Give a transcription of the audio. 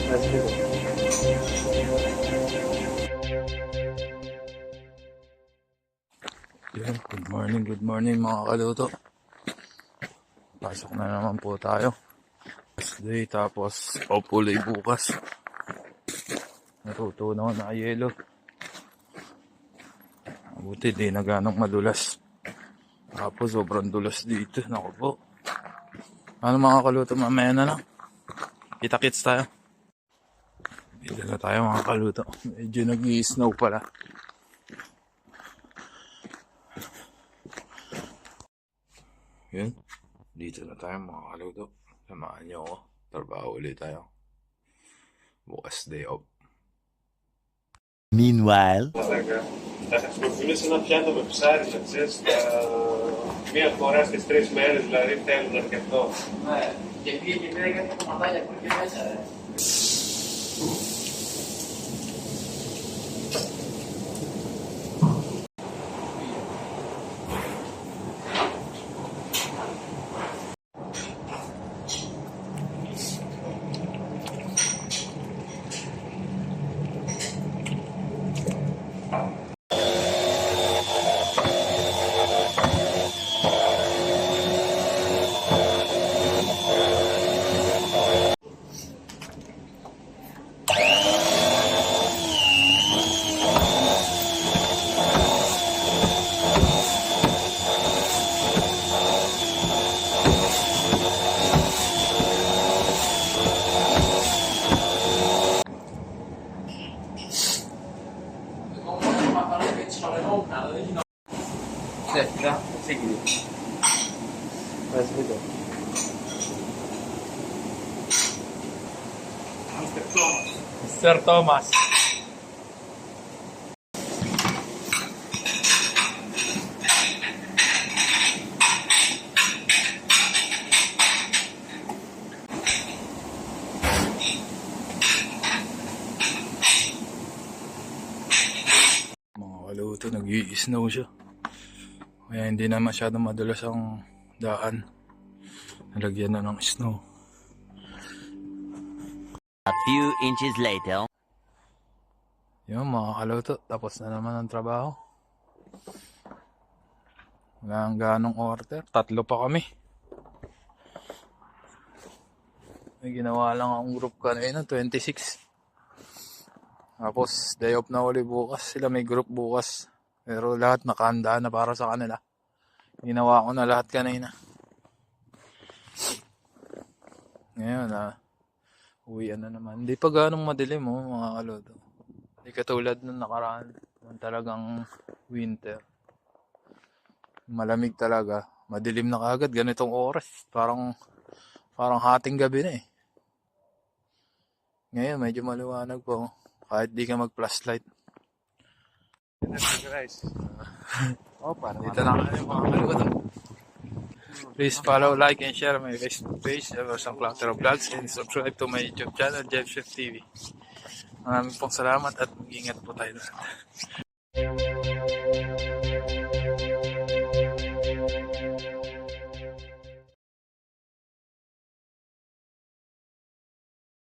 Let's go. Yan, good morning mga kaluto. Pasok na naman po tayo. Last day, tapos hopefully bukas natutunaw na yelo. Mabuti di na ganong madulas. Tapos sobrang dulas dito. Naku po. Ano mga kaluto, mamaya na lang. Kita-kits tayo. Dito na tayo mga kaluto. Medyo nag-i-snow pala. Yun. Dito na tayo mga kaluto. Samahan niyo ako. Trabaho ulit tayo. Bukas day off. Meanwhile, Θα χρησιμοποιήσει ένα πιάτο με ψάρι, θα ξέρεις, μία φορά στις 3 μέρες, δηλαδή θέλουν αρκετό. Ναι, και πήγε και πήρε κάποια κομματάκια που είχε μέσα, ρε. Sige. Let's go. Mr. Thomas. Mga kaluto, nag-i-snow siya. Kaya hindi na masyadong madulas ang daan. Nalagyan na ng snow. a few inches later. Yun mga kaluto, tapos na naman ang trabaho. Wala ang ganong order. 3 pa kami. May ginawa lang ang group kanina, 26. Tapos day off na uli bukas. Sila may group bukas. Pero lahat nakahanda na para sa kanila. Ginawa ko na lahat kanina. Ngayon uwian na naman. Hindi pa ganong madilim mga kaluto. Hindi katulad nung nakaraan. Nung talagang winter. Malamig talaga. Madilim na kagad. Ganitong oras. Parang hating gabi na eh. Ngayon medyo maliwanag po. Kahit di ka mag-flashlight. Guys. Dito na kami mga kaluto. Please follow, like, and share my Facebook page, Emerson Clattero Vlogs, and subscribe to my YouTube channel, Jeffchef TV. Maraming pong salamat at mag-ingat po tayo lahat.